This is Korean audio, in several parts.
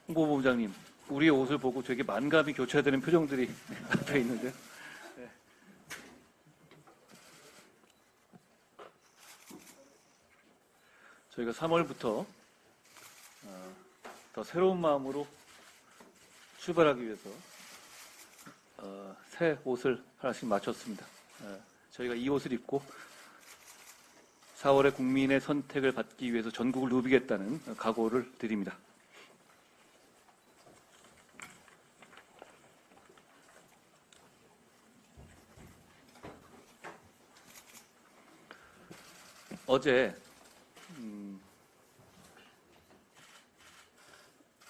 홍보본부장님, 우리의 옷을 보고 되게 만감이 교차되는 표정들이 앞에 있는데요. 네. 저희가 3월부터 더 새로운 마음으로 출발하기 위해서 새 옷을 하나씩 맞췄습니다. 저희가 이 옷을 입고 4월에 국민의 선택을 받기 위해서 전국을 누비겠다는 각오를 드립니다. 어제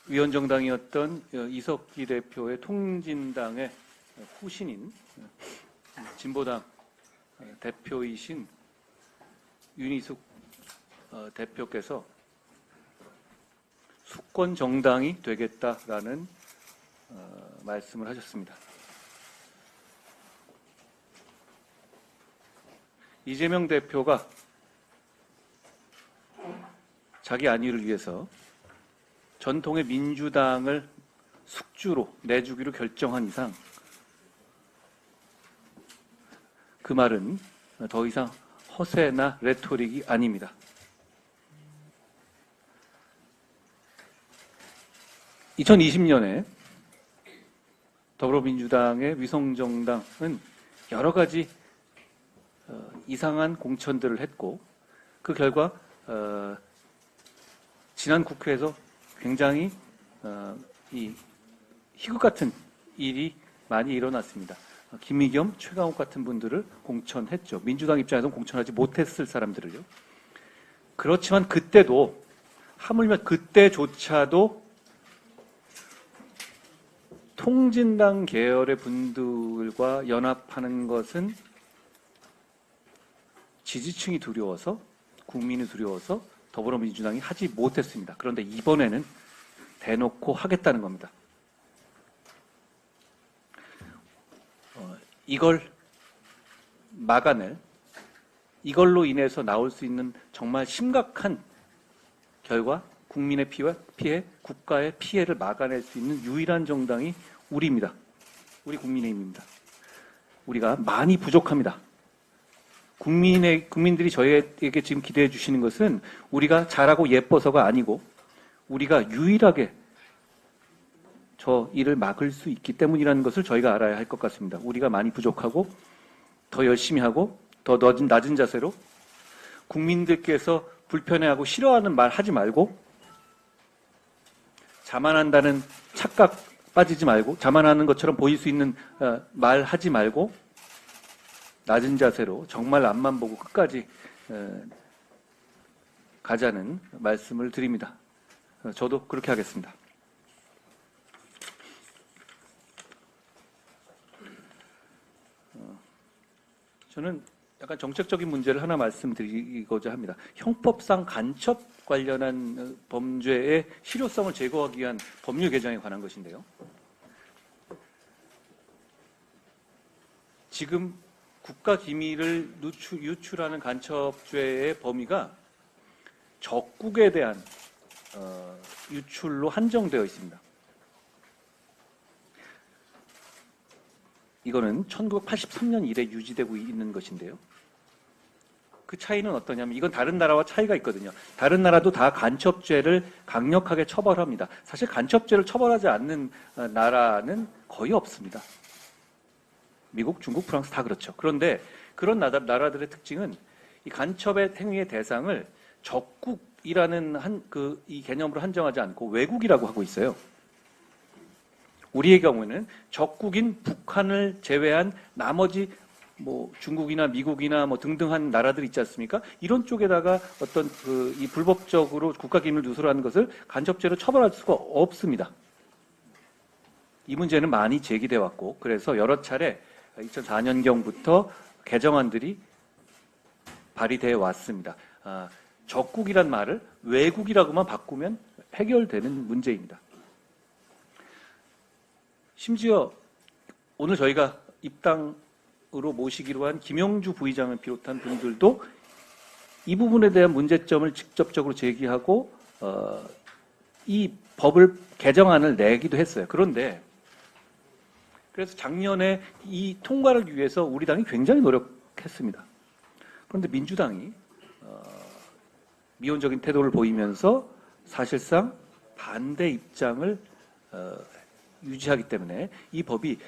위원정당이었던 이석기 대표의 통진당의 후신인 진보당 대표이신 윤희숙 대표께서 수권 정당이 되겠다라는 말씀을 하셨습니다. 이재명 대표가 자기 안위를 위해서 전통의 민주당을 숙주로 내주기로 결정한 이상 그 말은 더 이상 허세나 레토릭이 아닙니다. (2020년에) 더불어민주당의 위성정당은 여러 가지 이상한 공천들을 했고 그 결과 지난 국회에서 굉장히 이 희극 같은 일이 많이 일어났습니다. 김의겸, 최강욱 같은 분들을 공천했죠. 민주당 입장에서는 공천하지 못했을 사람들을요. 그렇지만 그때도 하물며 그때조차도 통진당 계열의 분들과 연합하는 것은 지지층이 두려워서, 국민이 두려워서 더불어민주당이 하지 못했습니다. 그런데 이번에는 대놓고 하겠다는 겁니다. 이걸 막아낼, 이걸로 인해서 나올 수 있는 정말 심각한 결과, 국민의 피해, 국가의 피해를 막아낼 수 있는 유일한 정당이 우리입니다. 우리 국민의힘입니다. 우리가 많이 부족합니다. 국민들이 저희에게 지금 기대해 주시는 것은 우리가 잘하고 예뻐서가 아니고 우리가 유일하게 저 일을 막을 수 있기 때문이라는 것을 저희가 알아야 할 것 같습니다. 우리가 많이 부족하고 더 열심히 하고 더 낮은 자세로 국민들께서 불편해하고 싫어하는 말 하지 말고 자만한다는 착각 빠지지 말고 자만하는 것처럼 보일 수 있는 말 하지 말고 낮은 자세로 정말 앞만 보고 끝까지 가자는 말씀을 드립니다. 저도 그렇게 하겠습니다. 저는 약간 정책적인 문제를 하나 말씀드리고자 합니다. 형법상 간첩 관련한 범죄의 실효성을 제거하기 위한 법률 개정에 관한 것인데요. 지금 국가 기밀을 유출하는 간첩죄의 범위가 적국에 대한 유출로 한정되어 있습니다. 이거는 1983년 이래 유지되고 있는 것인데요. 그 차이는 어떠냐면 이건 다른 나라와 차이가 있거든요. 다른 나라도 다 간첩죄를 강력하게 처벌합니다. 사실 간첩죄를 처벌하지 않는 나라는 거의 없습니다. 미국, 중국, 프랑스 다 그렇죠. 그런데 그런 나라들의 특징은 이 간첩의 행위의 대상을 적국이라는 이 개념으로 한정하지 않고 외국이라고 하고 있어요. 우리의 경우에는 적국인 북한을 제외한 나머지 뭐 중국이나 미국이나 뭐 등등한 나라들 있지 않습니까? 이런 쪽에다가 어떤 이 불법적으로 국가 기밀을 누설하는 것을 간첩죄로 처벌할 수가 없습니다. 이 문제는 많이 제기돼 왔고 그래서 여러 차례 2004년경부터 개정안들이 발의되어 왔습니다. 적국이란 말을 외국이라고만 바꾸면 해결되는 문제입니다. 심지어 오늘 저희가 입당으로 모시기로 한 김영주 부의장을 비롯한 분들도 이 부분에 대한 문제점을 직접적으로 제기하고 이 법을 개정안을 내기도 했어요. 그런데 그래서 작년에 이 통과를 위해서 우리 당이 굉장히 노력했습니다. 그런데 민주당이 미온적인 태도를 보이면서 사실상 반대 입장을 유지하기 때문에 이 법이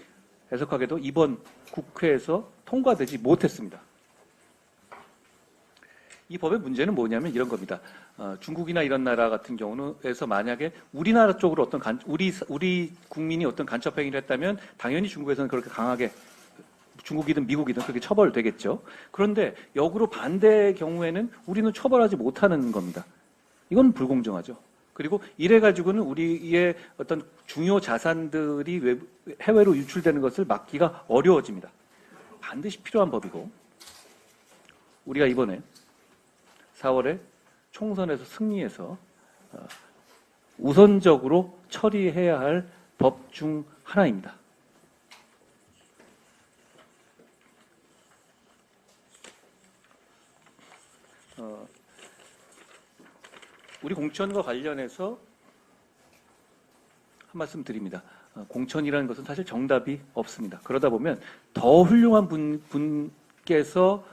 해석하게도 이번 국회에서 통과되지 못했습니다. 이 법의 문제는 뭐냐면 이런 겁니다. 중국이나 이런 나라 같은 경우에서 만약에 우리나라 쪽으로 어떤 우리 국민이 어떤 간첩 행위를 했다면 당연히 중국에서는 그렇게 강하게 중국이든 미국이든 그렇게 처벌되겠죠. 그런데 역으로 반대의 경우에는 우리는 처벌하지 못하는 겁니다. 이건 불공정하죠. 그리고 이래가지고는 우리의 어떤 중요 자산들이 해외로 유출되는 것을 막기가 어려워집니다. 반드시 필요한 법이고 우리가 이번에 4월에 총선에서 승리해서 우선적으로 처리해야 할 법 중 하나입니다. 우리 공천과 관련해서 한 말씀 드립니다. 공천이라는 것은 사실 정답이 없습니다. 그러다 보면 더 훌륭한 분께서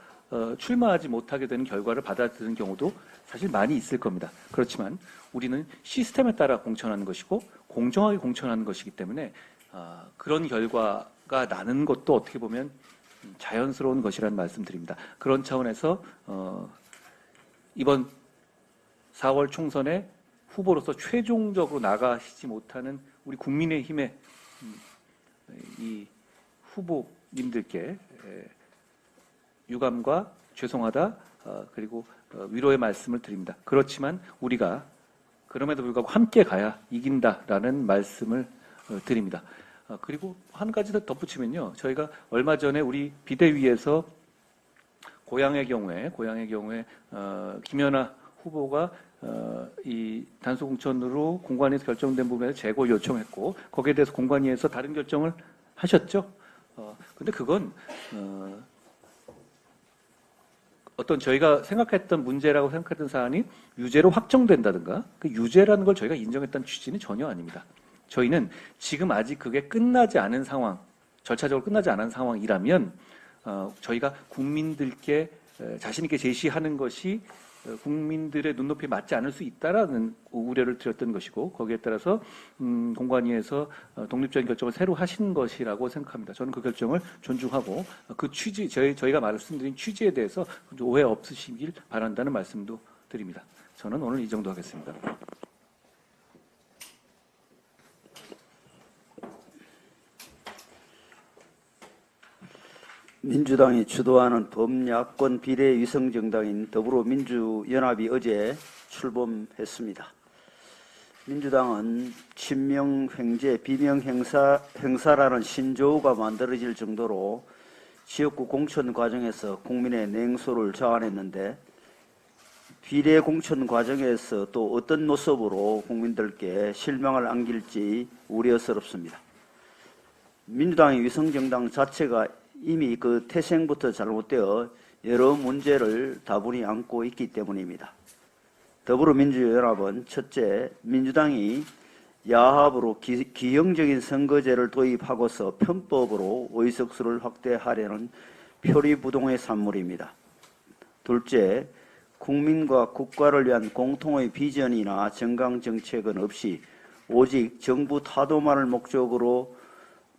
출마하지 못하게 되는 결과를 받아들이는 경우도 사실 많이 있을 겁니다. 그렇지만 우리는 시스템에 따라 공천하는 것이고 공정하게 공천하는 것이기 때문에 그런 결과가 나는 것도 어떻게 보면 자연스러운 것이라는 말씀드립니다. 그런 차원에서 이번 4월 총선에 후보로서 최종적으로 나가시지 못하는 우리 국민의힘의 이 후보님들께 유감과 죄송하다 그리고 위로의 말씀을 드립니다. 그렇지만 우리가 그럼에도 불구하고 함께 가야 이긴다라는 말씀을 드립니다. 그리고 한 가지 더 덧붙이면요. 저희가 얼마 전에 우리 비대위에서 고향의 경우에 김연아 후보가 이 단수공천으로 공관위에서 결정된 부분에서 재고 요청했고 거기에 대해서 공관위에서 다른 결정을 하셨죠. 근데 그건 어떤 저희가 생각했던 문제라고 생각했던 사안이 유죄로 확정된다든가 그 유죄라는 걸 저희가 인정했던 취지는 전혀 아닙니다. 저희는 지금 아직 그게 끝나지 않은 상황, 절차적으로 끝나지 않은 상황이라면 저희가 국민들께 자신 있게 제시하는 것이 국민들의 눈높이에 맞지 않을 수 있다라는 우려를 드렸던 것이고 거기에 따라서 공관위에서 독립적인 결정을 새로 하신 것이라고 생각합니다. 저는 그 결정을 존중하고 그 취지 저희가 말씀드린 취지에 대해서 오해 없으시길 바란다는 말씀도 드립니다. 저는 오늘 이 정도 하겠습니다. 민주당이 주도하는 범야권 비례위성정당인 더불어민주연합이 어제 출범했습니다. 민주당은 친명횡재, 비명행사라는 신조어가 만들어질 정도로 지역구 공천 과정에서 국민의 냉소를 자아냈는데 비례공천 과정에서 또 어떤 모습으로 국민들께 실망을 안길지 우려스럽습니다. 민주당의 위성정당 자체가 이미 그 태생부터 잘못되어 여러 문제를 다분히 안고 있기 때문입니다. 더불어민주연합은 첫째, 민주당이 야합으로 기형적인 선거제를 도입하고서 편법으로 의석수를 확대하려는 표리부동의 산물입니다. 둘째, 국민과 국가를 위한 공통의 비전이나 정강정책은 없이 오직 정부 타도만을 목적으로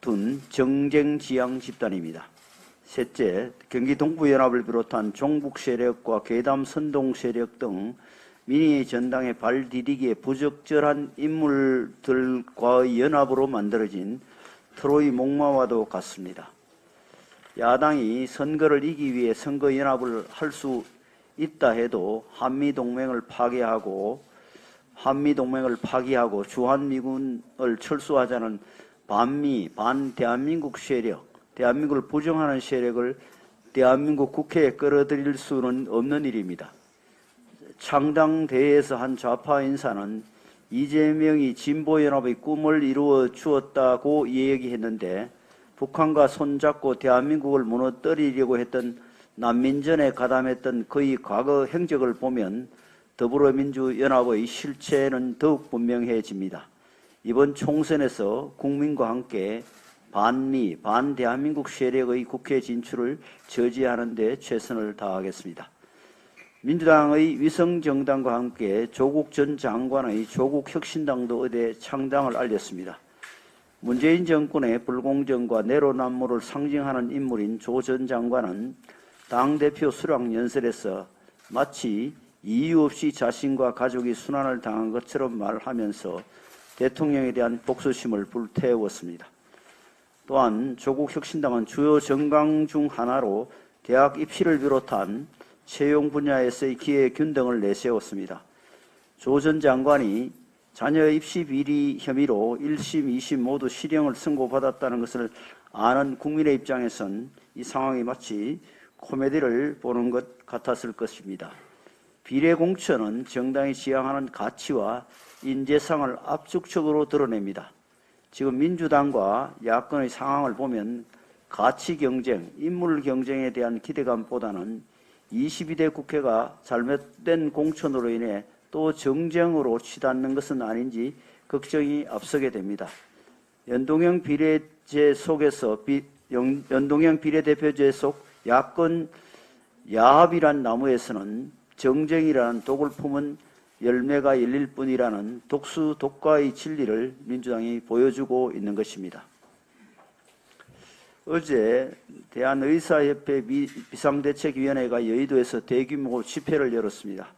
둔 정쟁지향 집단입니다. 셋째, 경기 동부연합을 비롯한 종북 세력과 괴담 선동 세력 등 민의의 전당에 발 디디기에 부적절한 인물들과의 연합으로 만들어진 트로이 목마와도 같습니다. 야당이 선거를 이기기 위해 선거연합을 할 수 있다 해도 한미동맹을 파기하고 주한미군을 철수하자는 반대한민국 세력, 대한민국을 부정하는 세력을 대한민국 국회에 끌어들일 수는 없는 일입니다. 창당대회에서 한 좌파 인사는 이재명이 진보연합의 꿈을 이루어 주었다고 이야기했는데 북한과 손잡고 대한민국을 무너뜨리려고 했던 난민전에 가담했던 그의 과거 행적을 보면 더불어민주연합의 실체는 더욱 분명해집니다. 이번 총선에서 국민과 함께 반미, 반대한민국 세력의 국회 진출을 저지하는 데 최선을 다하겠습니다. 민주당의 위성정당과 함께 조국 전 장관의 조국혁신당도 의대 창당을 알렸습니다. 문재인 정권의 불공정과 내로남불을 상징하는 인물인 조 전 장관은 당대표 수락 연설에서 마치 이유 없이 자신과 가족이 순환을 당한 것처럼 말하면서 대통령에 대한 복수심을 불태웠습니다. 또한 조국혁신당은 주요 정강 중 하나로 대학 입시를 비롯한 채용 분야에서의 기회 균등을 내세웠습니다. 조 전 장관이 자녀 입시 비리 혐의로 1심, 2심 모두 실형을 선고받았다는 것을 아는 국민의 입장에선 이 상황이 마치 코미디를 보는 것 같았을 것입니다. 비례공천은 정당이 지향하는 가치와 인재상을 압축적으로 드러냅니다. 지금 민주당과 야권의 상황을 보면 가치 경쟁, 인물 경쟁에 대한 기대감보다는 22대 국회가 잘못된 공천으로 인해 또 정쟁으로 치닫는 것은 아닌지 걱정이 앞서게 됩니다. 연동형 비례제 속에서 연동형 비례대표제 속 야권 야합이란 나무에서는 정쟁이라는 독을 품은 열매가 열릴 뿐이라는 독수독과의 진리를 민주당이 보여주고 있는 것입니다. 어제 대한의사협회 비상대책위원회가 여의도에서 대규모 집회를 열었습니다.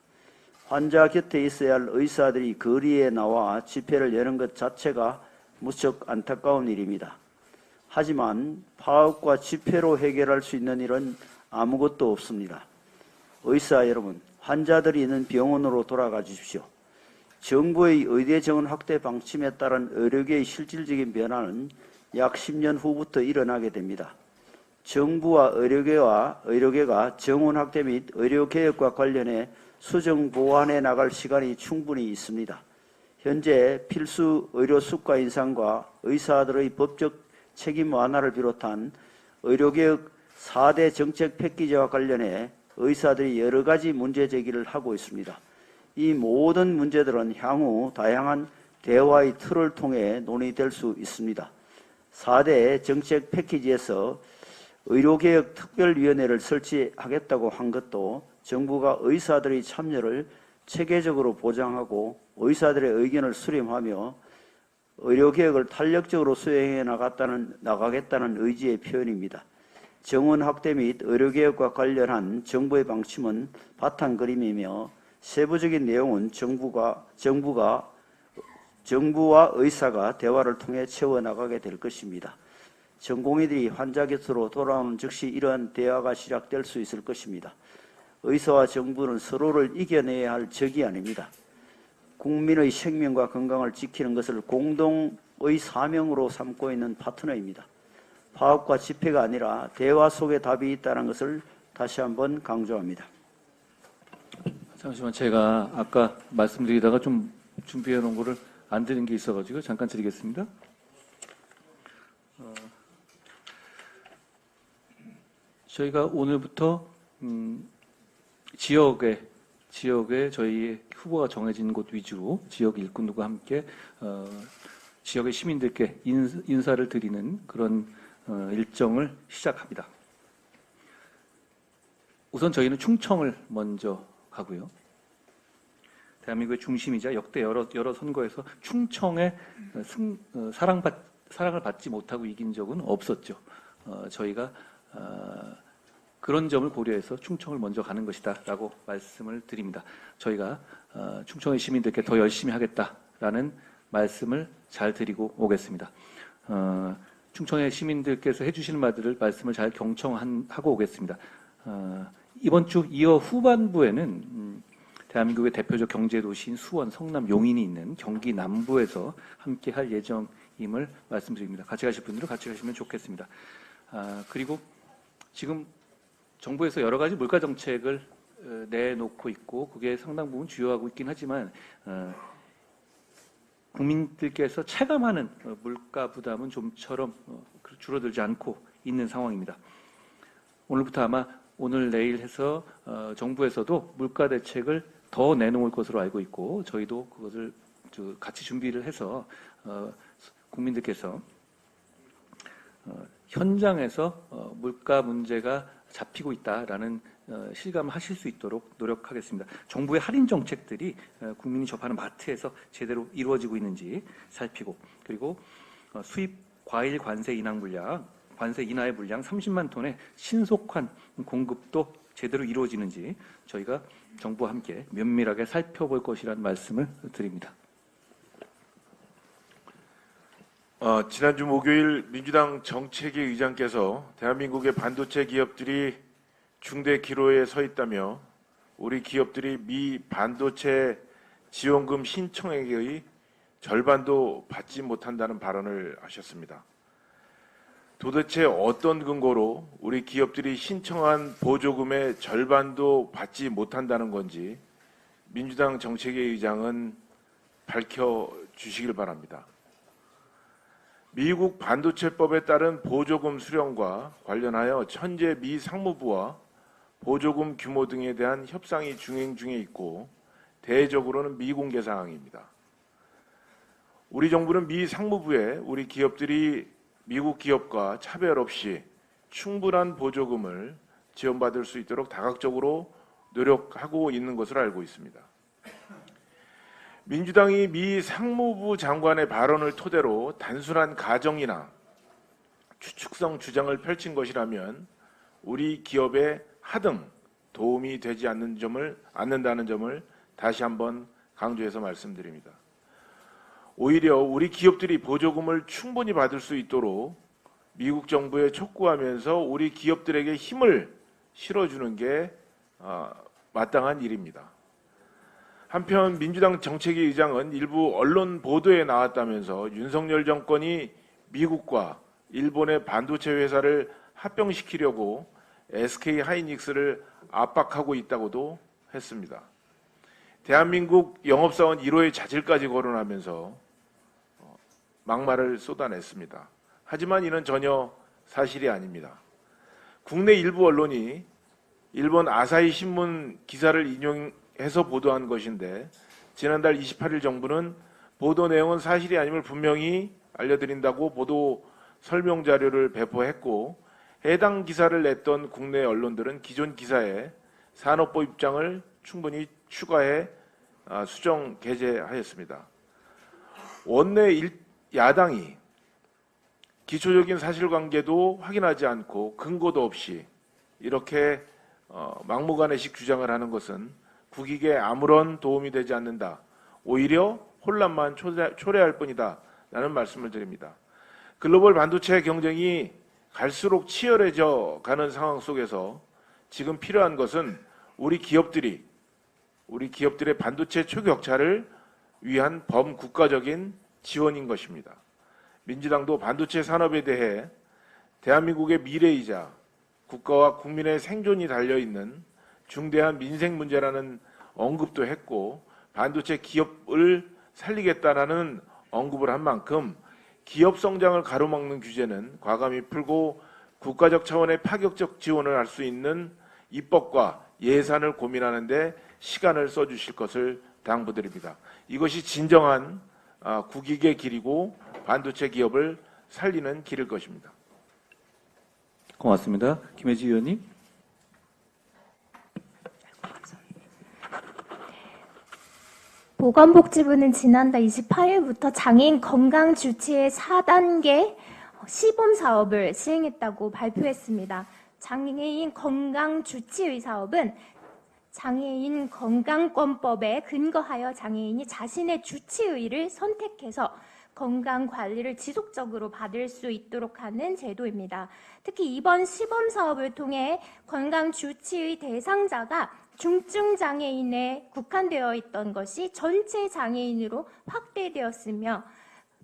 환자 곁에 있어야 할 의사들이 거리에 나와 집회를 여는 것 자체가 무척 안타까운 일입니다. 하지만 파업과 집회로 해결할 수 있는 일은 아무것도 없습니다. 의사 여러분, 환자들이 있는 병원으로 돌아가 주십시오. 정부의 의대 정원 확대 방침에 따른 의료계의 실질적인 변화는 약 10년 후부터 일어나게 됩니다. 정부와 의료계가 정원 확대 및 의료개혁과 관련해 수정 보완해 나갈 시간이 충분히 있습니다. 현재 필수 의료 수가 인상과 의사들의 법적 책임 완화를 비롯한 의료개혁 4대 정책 패키지와 관련해 의사들이 여러 가지 문제 제기를 하고 있습니다. 이 모든 문제들은 향후 다양한 대화의 틀을 통해 논의될 수 있습니다. 4대 정책 패키지에서 의료개혁 특별위원회를 설치하겠다고 한 것도 정부가 의사들의 참여를 체계적으로 보장하고 의사들의 의견을 수렴하며 의료개혁을 탄력적으로 수행해 나가겠다는 의지의 표현입니다. 정원 확대 및 의료개혁과 관련한 정부의 방침은 바탕그림이며 세부적인 내용은 정부와 의사가 대화를 통해 채워나가게 될 것입니다. 전공의들이 환자 곁으로 돌아오는 즉시 이러한 대화가 시작될 수 있을 것입니다. 의사와 정부는 서로를 이겨내야 할 적이 아닙니다. 국민의 생명과 건강을 지키는 것을 공동의 사명으로 삼고 있는 파트너입니다. 파업과 집회가 아니라 대화 속에 답이 있다는 것을 다시 한번 강조합니다. 잠시만, 제가 아까 말씀드리다가 좀 준비해 놓은 거를 안 드린 게 있어가지고 잠깐 드리겠습니다. 저희가 오늘부터 지역에 저희 후보가 정해진 곳 위주로 지역 일꾼들과 함께 지역의 시민들께 인사를 드리는 그런 일정을 시작합니다. 우선 저희는 충청을 먼저 가고요. 대한민국의 중심이자 역대 여러 선거에서 충청의 사랑을 받지 못하고 이긴 적은 없었죠. 저희가 그런 점을 고려해서 충청을 먼저 가는 것이다라고 말씀을 드립니다. 저희가 충청의 시민들께 더 열심히 하겠다라는 말씀을 잘 드리고 오겠습니다. 충청의 시민들께서 해주시는 말씀을 잘 경청하고 오겠습니다. 이번 주 이어 후반부에는 대한민국의 대표적 경제도시인 수원, 성남, 용인이 있는 경기 남부에서 함께 할 예정임을 말씀드립니다. 같이 가실 분들은 같이 가시면 좋겠습니다. 그리고 지금 정부에서 여러 가지 물가 정책을 내놓고 있고 그게 상당 부분 주요하고 있긴 하지만 국민들께서 체감하는 물가 부담은 좀처럼 줄어들지 않고 있는 상황입니다. 오늘부터 아마 오늘 내일 해서 정부에서도 물가 대책을 더 내놓을 것으로 알고 있고 저희도 그것을 같이 준비를 해서 국민들께서 현장에서 물가 문제가 잡히고 있다라는 실감을 하실 수 있도록 노력하겠습니다. 정부의 할인 정책들이 국민이 접하는 마트에서 제대로 이루어지고 있는지 살피고, 그리고 수입 과일 관세 인하 인하의 물량 30만 톤의 신속한 공급도 제대로 이루어지는지 저희가 정부와 함께 면밀하게 살펴볼 것이라는 말씀을 드립니다. 지난주 목요일 민주당 정책위 의장께서 대한민국의 반도체 기업들이 중대 기로에 서 있다며 우리 기업들이 미 반도체 지원금 신청액의 절반도 받지 못한다는 발언을 하셨습니다. 도대체 어떤 근거로 우리 기업들이 신청한 보조금의 절반도 받지 못한다는 건지 민주당 정책위 의장은 밝혀주시길 바랍니다. 미국 반도체법에 따른 보조금 수령과 관련하여 현재 미 상무부와 보조금 규모 등에 대한 협상이 진행 중에 있고 대외적으로는 미공개 사항입니다. 우리 정부는 미 상무부에 우리 기업들이 미국 기업과 차별 없이 충분한 보조금을 지원받을 수 있도록 다각적으로 노력하고 있는 것으로 알고 있습니다. 민주당이 미 상무부 장관의 발언을 토대로 단순한 가정이나 추측성 주장을 펼친 것이라면 우리 기업에 하등 도움이 되지 않는다는 점을 다시 한번 강조해서 말씀드립니다. 오히려 우리 기업들이 보조금을 충분히 받을 수 있도록 미국 정부에 촉구하면서 우리 기업들에게 힘을 실어주는 게 마땅한 일입니다. 한편 민주당 정책위 의장은 일부 언론 보도에 나왔다면서 윤석열 정권이 미국과 일본의 반도체 회사를 합병시키려고 SK 하이닉스를 압박하고 있다고도 했습니다. 대한민국 영업사원 1호의 자질까지 거론하면서 막말을 쏟아냈습니다. 하지만 이는 전혀 사실이 아닙니다. 국내 일부 언론이 일본 아사히 신문 기사를 인용해서 보도한 것인데 지난달 28일 정부는 보도 내용은 사실이 아님을 분명히 알려드린다고 보도 설명 자료를 배포했고 해당 기사를 냈던 국내 언론들은 기존 기사에 산업부 입장을 충분히 추가해 수정 게재하였습니다. 원내 야당이 기초적인 사실관계도 확인하지 않고 근거도 없이 이렇게 막무가내식 주장을 하는 것은 국익에 아무런 도움이 되지 않는다. 오히려 혼란만 초래할 뿐이다. 라는 말씀을 드립니다. 글로벌 반도체 경쟁이 갈수록 치열해져 가는 상황 속에서 지금 필요한 것은 우리 기업들의 반도체 초격차를 위한 범국가적인 지원인 것입니다. 민주당도 반도체 산업에 대해 대한민국의 미래이자 국가와 국민의 생존이 달려있는 중대한 민생 문제라는 언급도 했고 반도체 기업을 살리겠다라는 언급을 한 만큼 기업 성장을 가로막는 규제는 과감히 풀고 국가적 차원의 파격적 지원을 할 수 있는 입법과 예산을 고민하는 데 시간을 써주실 것을 당부드립니다. 이것이 진정한 국익의 길이고 반도체 기업을 살리는 길일 것입니다. 고맙습니다. 김혜지 의원님. 보건복지부는 지난달 28일부터 장애인 건강 주치의 4단계 시범 사업을 시행했다고 발표했습니다. 장애인 건강 주치의 사업은 장애인 건강권법에 근거하여 장애인이 자신의 주치의를 선택해서 건강관리를 지속적으로 받을 수 있도록 하는 제도입니다. 특히 이번 시범사업을 통해 건강주치의 대상자가 중증장애인에 국한되어 있던 것이 전체 장애인으로 확대되었으며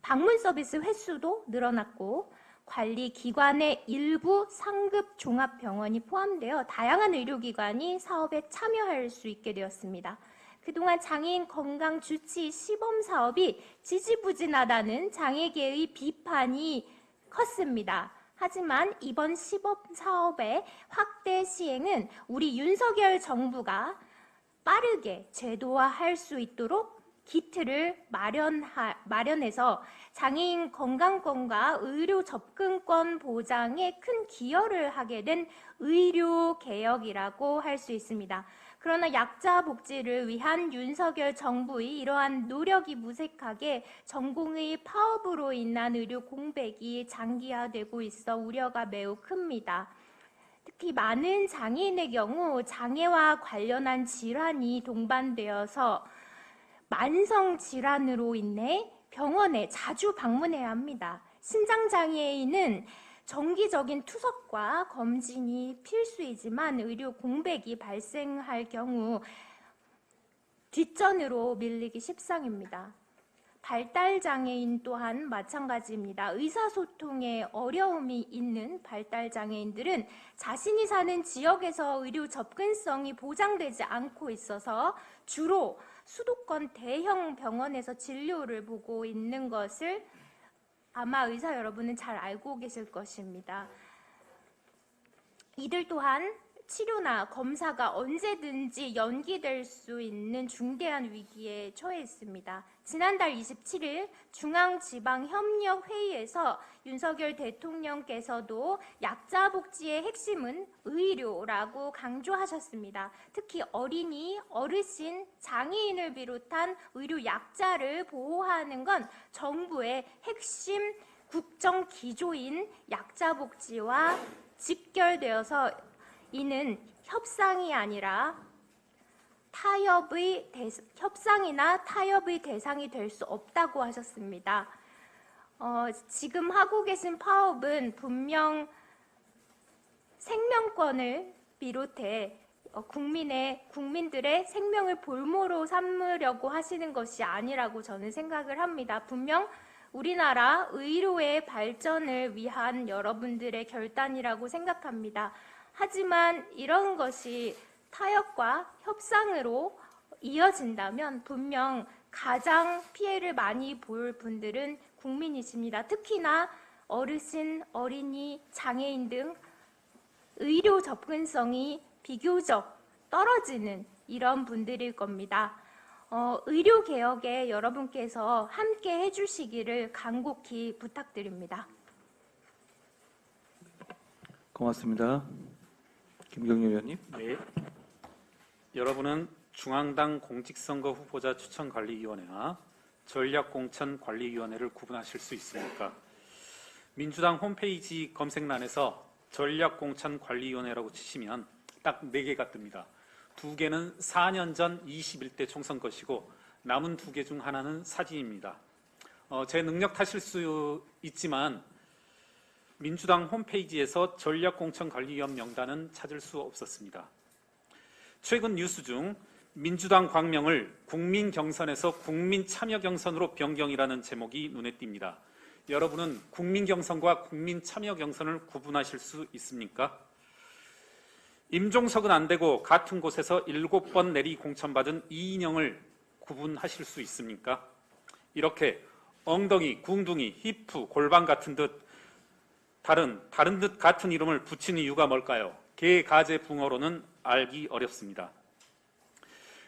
방문 서비스 횟수도 늘어났고 관리기관의 일부 상급 종합병원이 포함되어 다양한 의료기관이 사업에 참여할 수 있게 되었습니다. 그동안 장애인 건강주치 시범사업이 지지부진하다는 장애계의 비판이 컸습니다. 하지만 이번 시범사업의 확대 시행은 우리 윤석열 정부가 빠르게 제도화할 수 있도록 기틀을 마련해서 장애인 건강권과 의료 접근권 보장에 큰 기여를 하게 된 의료 개혁이라고 할 수 있습니다. 그러나 약자 복지를 위한 윤석열 정부의 이러한 노력이 무색하게 전공의 파업으로 인한 의료 공백이 장기화되고 있어 우려가 매우 큽니다. 특히 많은 장애인의 경우 장애와 관련한 질환이 동반되어서 만성 질환으로 인해 병원에 자주 방문해야 합니다. 신장장애인은 정기적인 투석과 검진이 필수이지만 의료 공백이 발생할 경우 뒷전으로 밀리기 십상입니다. 발달장애인 또한 마찬가지입니다. 의사소통에 어려움이 있는 발달장애인들은 자신이 사는 지역에서 의료 접근성이 보장되지 않고 있어서 주로 수도권 대형 병원에서 진료를 보고 있는 것을 아마 의사 여러분은 잘 알고 계실 것입니다. 이들 또한 치료나 검사가 언제든지 연기될 수 있는 중대한 위기에 처해 있습니다. 지난달 27일 중앙지방협력회의에서 윤석열 대통령께서도 약자복지의 핵심은 의료라고 강조하셨습니다. 특히 어린이, 어르신, 장애인을 비롯한 의료 약자를 보호하는 건 정부의 핵심 국정 기조인 약자복지와 직결되어서 이는 협상이 아니라 협상이나 타협의 대상이 될 수 없다고 하셨습니다. 지금 하고 계신 파업은 분명 생명권을 비롯해 국민들의 생명을 볼모로 삼으려고 하시는 것이 아니라고 저는 생각을 합니다. 분명 우리나라 의료의 발전을 위한 여러분들의 결단이라고 생각합니다. 하지만 이런 것이 타협과 협상으로 이어진다면 분명 가장 피해를 많이 볼 분들은 국민이십니다. 특히나 어르신, 어린이, 장애인 등 의료 접근성이 비교적 떨어지는 이런 분들일 겁니다. 의료 개혁에 여러분께서 함께 해주시기를 간곡히 부탁드립니다. 고맙습니다. 김경률 의원님. 네. 여러분은 중앙당 공직선거 후보자 추천관리위원회와 전략공천관리위원회를 구분하실 수 있습니까? 민주당 홈페이지 검색란에서 전략공천관리위원회라고 치시면 딱 4개가 뜹니다. 2개는 4년 전 21대 총선 것이고 남은 2개 중 하나는 사진입니다. 제 능력 탓일 수 있지만 민주당 홈페이지에서 전략공천관리위원 명단은 찾을 수 없었습니다. 최근 뉴스 중 민주당 광명을 국민경선에서 국민참여경선으로 변경이라는 제목이 눈에 띕니다. 여러분은 국민경선과 국민참여경선을 구분하실 수 있습니까? 임종석은 안 되고 같은 곳에서 7번 내리 공천받은 이인영을 구분하실 수 있습니까? 이렇게 엉덩이, 궁둥이, 히프, 골반 같은 듯 다른 듯 같은 이름을 붙인 이유가 뭘까요? 개, 가재, 붕어로는 알기 어렵습니다.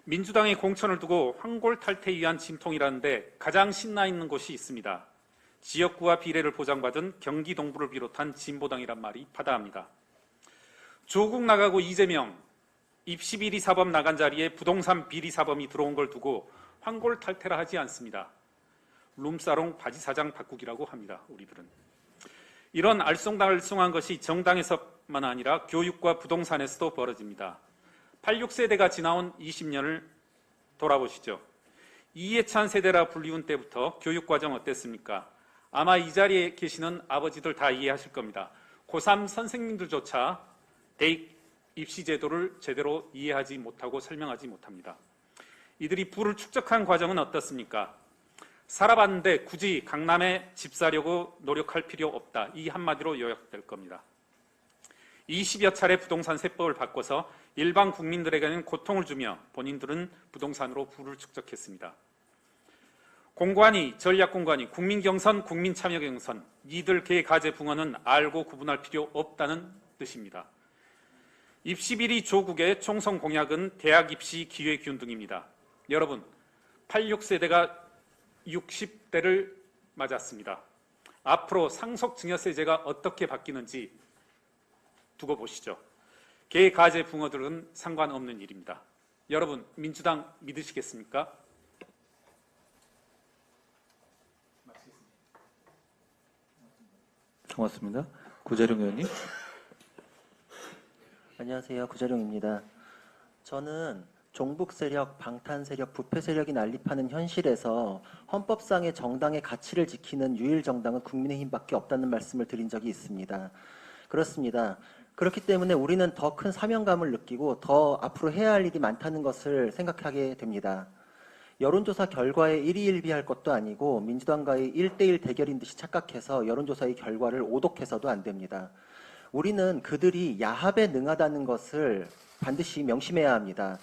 민주당의 공천을 두고 황골탈퇴에 의한 진통이라는데 가장 신나 있는 곳이 있습니다. 지역구와 비례를 보장받은 경기 동부를 비롯한 진보당이란 말이 파다합니다. 조국 나가고 이재명, 입시 비리 사범 나간 자리에 부동산 비리 사범이 들어온 걸 두고 황골탈퇴라 하지 않습니다. 룸사롱 바지 사장 바꾸기라고 합니다. 우리들은. 이런 알쏭달쏭한 것이 정당에서만 아니라 교육과 부동산에서도 벌어집니다. 86세대가 지나온 20년을 돌아보시죠. 이해찬 세대라 불리운 때부터 교육과정 어땠습니까? 아마 이 자리에 계시는 아버지들 다 이해하실 겁니다. 고3 선생님들조차 대입 입시 제도를 제대로 이해하지 못하고 설명하지 못합니다. 이들이 부를 축적한 과정은 어떻습니까? 살아봤는데 굳이 강남에 집 사려고 노력할 필요 없다. 이 한마디로 요약될 겁니다. 20여 차례 부동산 세법을 바꿔서 일반 국민들에게는 고통을 주며 본인들은 부동산으로 부를 축적했습니다. 공관위, 전략공관위, 국민경선, 국민참여경선, 이들 개, 가재, 붕어는 알고 구분할 필요 없다는 뜻입니다. 입시 비리 조국의 총선 공약은 대학 입시 기회 균등입니다. 여러분, 86세대가 60대를 맞았습니다. 앞으로 상속증여세제가 어떻게 바뀌는지 두고 보시죠. 계가제 붕어들은 상관없는 일입니다. 여러분, 민주당 믿으시겠습니까? 고맙습니다. 구재룡 의원님. 안녕하세요. 구재룡입니다. 저는 종북 세력, 방탄 세력, 부패 세력이 난립하는 현실에서 헌법상의 정당의 가치를 지키는 유일 정당은 국민의힘밖에 없다는 말씀을 드린 적이 있습니다. 그렇습니다. 그렇기 때문에 우리는 더 큰 사명감을 느끼고 더 앞으로 해야 할 일이 많다는 것을 생각하게 됩니다. 여론조사 결과에 일희일비할 것도 아니고 민주당과의 1대1 대결인 듯이 착각해서 여론조사의 결과를 오독해서도 안 됩니다. 우리는 그들이 야합에 능하다는 것을 반드시 명심해야 합니다.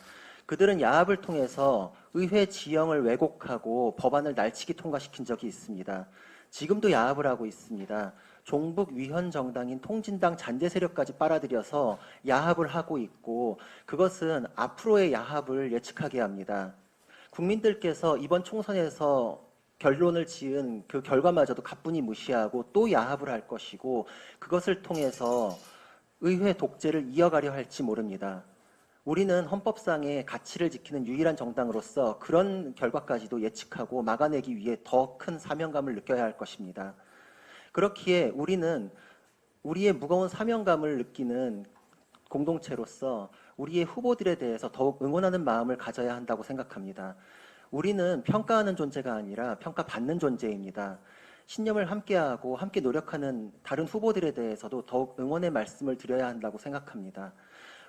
그들은 야합을 통해서 의회 지형을 왜곡하고 법안을 날치기 통과시킨 적이 있습니다. 지금도 야합을 하고 있습니다. 종북 위헌 정당인 통진당 잔재 세력까지 빨아들여서 야합을 하고 있고 그것은 앞으로의 야합을 예측하게 합니다. 국민들께서 이번 총선에서 결론을 지은 그 결과마저도 가뿐히 무시하고 또 야합을 할 것이고 그것을 통해서 의회 독재를 이어가려 할지 모릅니다. 우리는 헌법상의 가치를 지키는 유일한 정당으로서 그런 결과까지도 예측하고 막아내기 위해 더 큰 사명감을 느껴야 할 것입니다. 그렇기에 우리는 우리의 무거운 사명감을 느끼는 공동체로서 우리의 후보들에 대해서 더욱 응원하는 마음을 가져야 한다고 생각합니다. 우리는 평가하는 존재가 아니라 평가받는 존재입니다. 신념을 함께하고 함께 노력하는 다른 후보들에 대해서도 더욱 응원의 말씀을 드려야 한다고 생각합니다.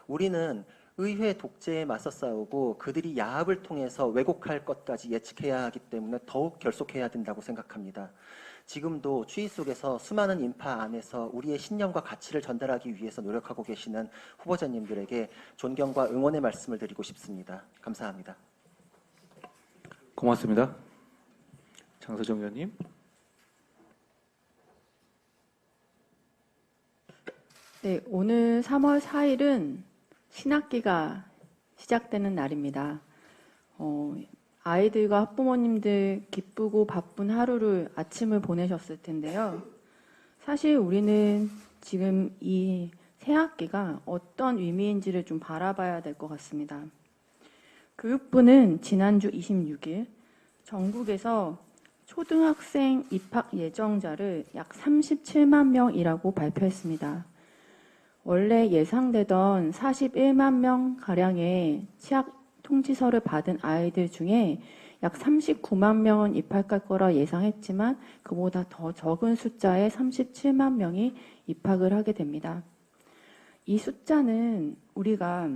우리는 의회 독재에 맞서 싸우고 그들이 야합을 통해서 왜곡할 것까지 예측해야 하기 때문에 더욱 결속해야 된다고 생각합니다. 지금도 추위 속에서 수많은 인파 안에서 우리의 신념과 가치를 전달하기 위해서 노력하고 계시는 후보자님들에게 존경과 응원의 말씀을 드리고 싶습니다. 감사합니다. 고맙습니다. 장서정 의원님. 네, 오늘 3월 4일은 신학기가 시작되는 날입니다. 아이들과 학부모님들 기쁘고 바쁜 하루를 아침을 보내셨을 텐데요. 사실 우리는 지금 이 새학기가 어떤 의미인지를 좀 바라봐야 될 것 같습니다. 교육부는 지난주 26일 전국에서 초등학생 입학 예정자를 약 37만 명이라고 발표했습니다. 원래 예상되던 41만 명 가량의 취학 통지서를 받은 아이들 중에 약 39만 명은 입학할 거라 예상했지만 그보다 더 적은 숫자의 37만 명이 입학을 하게 됩니다. 이 숫자는 우리가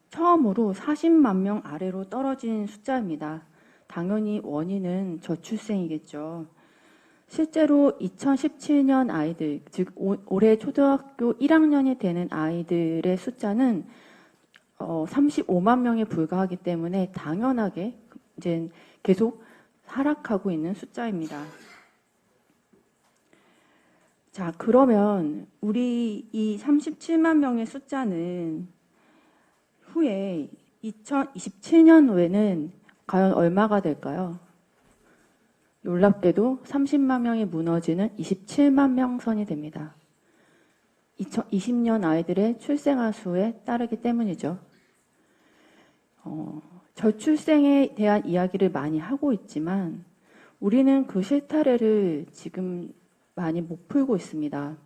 처음으로 40만 명 아래로 떨어진 숫자입니다. 당연히 원인은 저출생이겠죠. 실제로 2017년 아이들, 즉 올해 초등학교 1학년이 되는 아이들의 숫자는 35만 명에 불과하기 때문에 당연하게 이제 계속 하락하고 있는 숫자입니다. 자, 그러면 우리 이 37만 명의 숫자는 후에 2027년도에는 과연 얼마가 될까요? 놀랍게도 30만 명이 무너지는 27만 명 선이 됩니다. 2020년 아이들의 출생아 수에 따르기 때문이죠. 저출생에 대한 이야기를 많이 하고 있지만 우리는 그 실타래를 지금 많이 못 풀고 있습니다.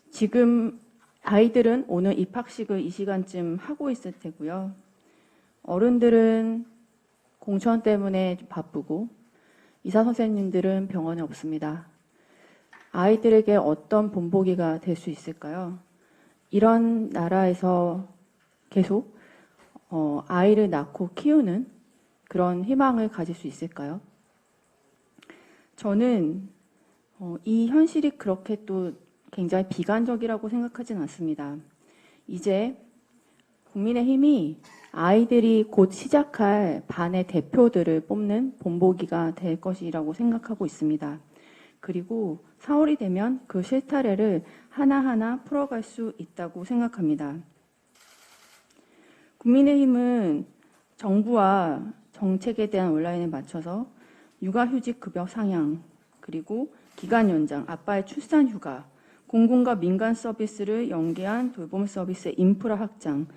지금 아이들은 오늘 입학식을 이 시간쯤 하고 있을 테고요. 어른들은 공천 때문에 바쁘고 의사 선생님들은 병원에 없습니다. 아이들에게 어떤 본보기가 될 수 있을까요? 이런 나라에서 계속 아이를 낳고 키우는 그런 희망을 가질 수 있을까요? 저는 이 현실이 그렇게 또 굉장히 비관적이라고 생각하진 않습니다. 이제 국민의힘이 아이들이 곧 시작할 반의 대표들을 뽑는 본보기가 될 것이라고 생각하고 있습니다. 그리고 4월이 되면 그 실타래를 하나하나 풀어갈 수 있다고 생각합니다. 국민의힘은 정부와 정책에 대한 온라인에 맞춰서 육아휴직 급여 상향, 그리고 기간 연장, 아빠의 출산 휴가, 공공과 민간 서비스를 연계한 돌봄 서비스의 인프라 확장,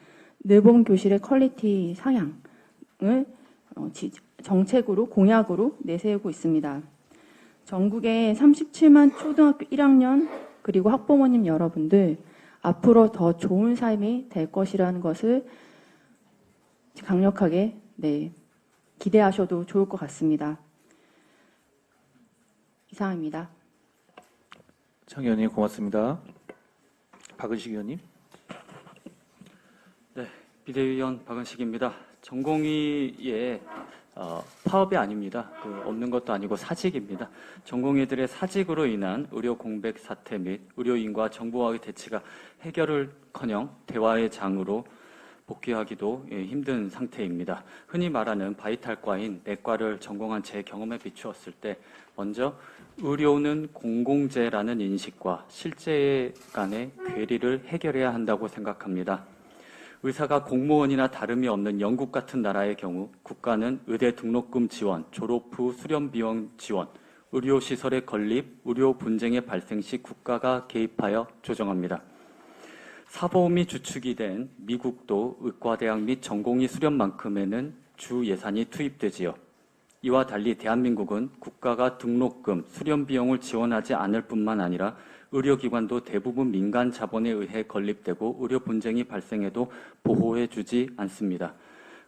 늘봄 교실의 퀄리티 상향을 정책으로, 공약으로 내세우고 있습니다. 전국의 37만 초등학교 1학년 그리고 학부모님 여러분들, 앞으로 더 좋은 삶이 될 것이라는 것을 강력하게 기대하셔도 좋을 것 같습니다. 이상입니다. 장 의원님 고맙습니다. 박은식 의원님. 네, 비대위원 박은식입니다. 전공의의 파업이 아닙니다. 없는 것도 아니고 사직입니다. 전공의들의 사직으로 인한 의료 공백 사태 및 의료인과 정부와의 대치가 해결을커녕 대화의 장으로 복귀하기도 힘든 상태입니다. 흔히 말하는 바이탈과인 내과를 전공한 제 경험에 비추었을 때 먼저 의료는 공공재라는 인식과 실제 간의 괴리를 해결해야 한다고 생각합니다. 의사가 공무원이나 다름이 없는 영국 같은 나라의 경우 국가는 의대 등록금 지원, 졸업 후 수련 비용 지원, 의료시설의 건립, 의료 분쟁의 발생 시 국가가 개입하여 조정합니다. 사보험이 주축이 된 미국도 의과대학 및 전공의 수련만큼에는 주 예산이 투입되지요. 이와 달리 대한민국은 국가가 등록금, 수련 비용을 지원하지 않을 뿐만 아니라 의료기관도 대부분 민간 자본에 의해 건립되고 의료 분쟁이 발생해도 보호해주지 않습니다.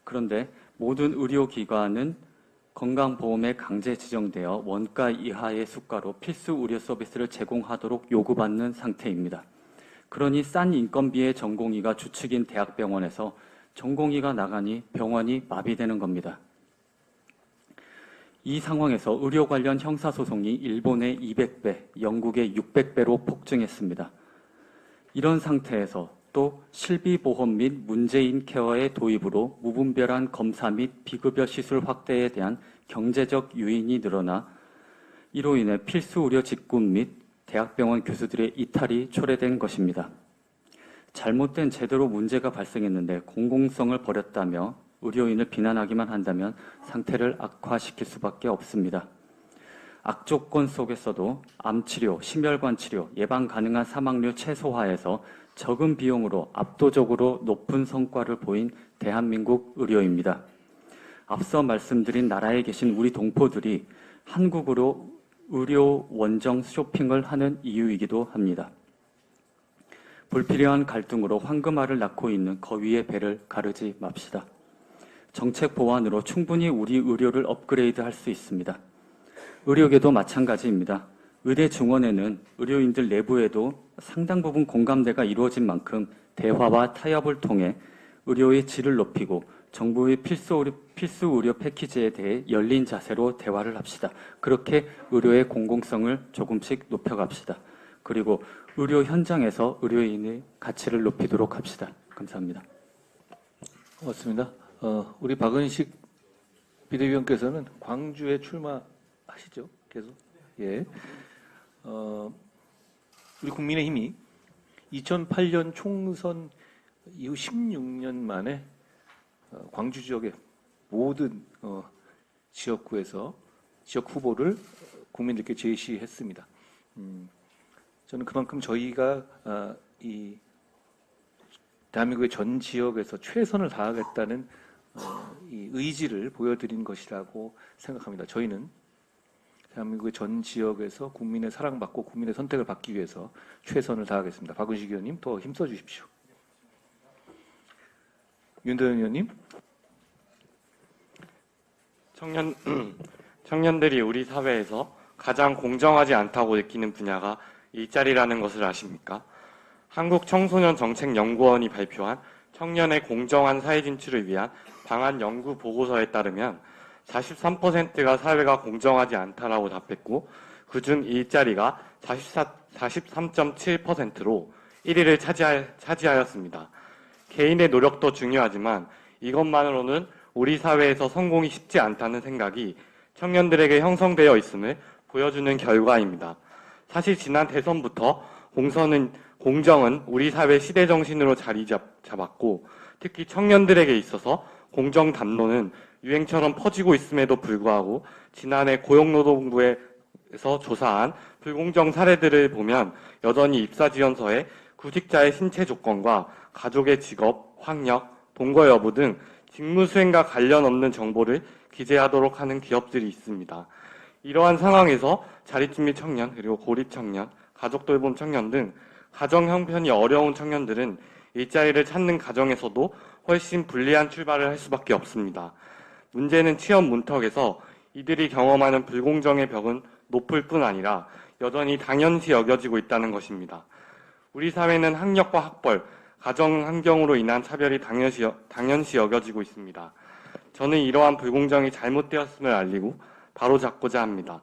그런데 모든 의료기관은 건강보험에 강제 지정되어 원가 이하의 수가로 필수 의료 서비스를 제공하도록 요구받는 상태입니다. 그러니 싼 인건비의 전공의가 주축인 대학병원에서 전공의가 나가니 병원이 마비되는 겁니다. 이 상황에서 의료 관련 형사소송이 일본의 200배, 영국의 600배로 폭증했습니다. 이런 상태에서 또 실비보험 및 문재인 케어의 도입으로 무분별한 검사 및 비급여 시술 확대에 대한 경제적 요인이 늘어나 이로 인해 필수 의료 직군 및 대학병원 교수들의 이탈이 초래된 것입니다. 잘못된 제도로 문제가 발생했는데 공공성을 버렸다며 의료인을 비난하기만 한다면 상태를 악화시킬 수밖에 없습니다. 악조건 속에서도 암치료, 심혈관 치료, 예방 가능한 사망률 최소화에서 적은 비용으로 압도적으로 높은 성과를 보인 대한민국 의료입니다. 앞서 말씀드린 나라에 계신 우리 동포들이 한국으로 의료 원정 쇼핑을 하는 이유이기도 합니다. 불필요한 갈등으로 황금알을 낳고 있는 거위의 배를 가르지 맙시다. 정책 보완으로 충분히 우리 의료를 업그레이드할 수 있습니다. 의료계도 마찬가지입니다. 의대 증원에는 의료인들 내부에도 상당 부분 공감대가 이루어진 만큼 대화와 타협을 통해 의료의 질을 높이고 정부의 필수 의료 패키지에 대해 열린 자세로 대화를 합시다. 그렇게 의료의 공공성을 조금씩 높여갑시다. 그리고 의료 현장에서 의료인의 가치를 높이도록 합시다. 감사합니다. 고맙습니다. 우리 박은식 비대위원께서는 광주에 출마하시죠? 계속? 예. 우리 국민의힘이 2008년 총선 이후 16년 만에 광주 지역의 모든 지역구에서 지역 후보를 국민들께 제시했습니다. 저는 그만큼 저희가 이 대한민국의 전 지역에서 최선을 다하겠다는 이 의지를 보여드린 것이라고 생각합니다. 저희는 대한민국의 전 지역에서 국민의 사랑받고 국민의 선택을 받기 위해서 최선을 다하겠습니다. 박은식 의원님 더 힘써 주십시오. 윤도현 의원님. 청년들이 우리 사회에서 가장 공정하지 않다고 느끼는 분야가 일자리라는 것을 아십니까? 한국청소년정책연구원이 발표한 청년의 공정한 사회 진출을 위한 방안 연구 보고서에 따르면 43%가 사회가 공정하지 않다라고 답했고 그중 일자리가 43.7%로 1위를 차지하였습니다. 개인의 노력도 중요하지만 이것만으로는 우리 사회에서 성공이 쉽지 않다는 생각이 청년들에게 형성되어 있음을 보여주는 결과입니다. 사실 지난 대선부터 공정은 우리 사회 시대 정신으로 자리 잡았고 특히 청년들에게 있어서 공정 담론은 유행처럼 퍼지고 있음에도 불구하고 지난해 고용노동부에서 조사한 불공정 사례들을 보면 여전히 입사 지원서에 구직자의 신체 조건과 가족의 직업, 학력, 동거 여부 등 직무 수행과 관련 없는 정보를 기재하도록 하는 기업들이 있습니다. 이러한 상황에서 자립준비 청년, 그리고 고립 청년, 가족 돌봄 청년 등 가정 형편이 어려운 청년들은 일자리를 찾는 과정에서도 훨씬 불리한 출발을 할 수밖에 없습니다. 문제는 취업 문턱에서 이들이 경험하는 불공정의 벽은 높을 뿐 아니라 여전히 당연시 여겨지고 있다는 것입니다. 우리 사회는 학력과 학벌, 가정 환경으로 인한 차별이 당연시 여겨지고 있습니다. 저는 이러한 불공정이 잘못되었음을 알리고 바로잡고자 합니다.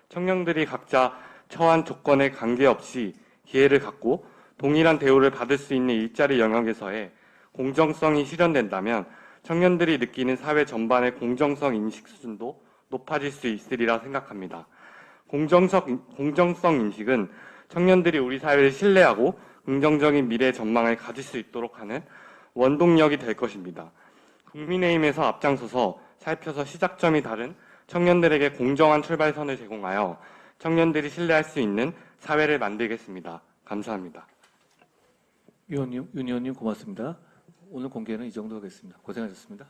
청년들이 각자 처한 조건에 관계없이 기회를 갖고 동일한 대우를 받을 수 있는 일자리 영역에서의 공정성이 실현된다면 청년들이 느끼는 사회 전반의 공정성 인식 수준도 높아질 수 있으리라 생각합니다. 공정성 인식은 청년들이 우리 사회를 신뢰하고 긍정적인 미래 전망을 가질 수 있도록 하는 원동력이 될 것입니다. 국민의힘에서 앞장서서 살펴서 시작점이 다른 청년들에게 공정한 출발선을 제공하여 청년들이 신뢰할 수 있는 사회를 만들겠습니다. 감사합니다. 윤 의원님 고맙습니다. 오늘 공개는 이 정도 하겠습니다. 고생하셨습니다.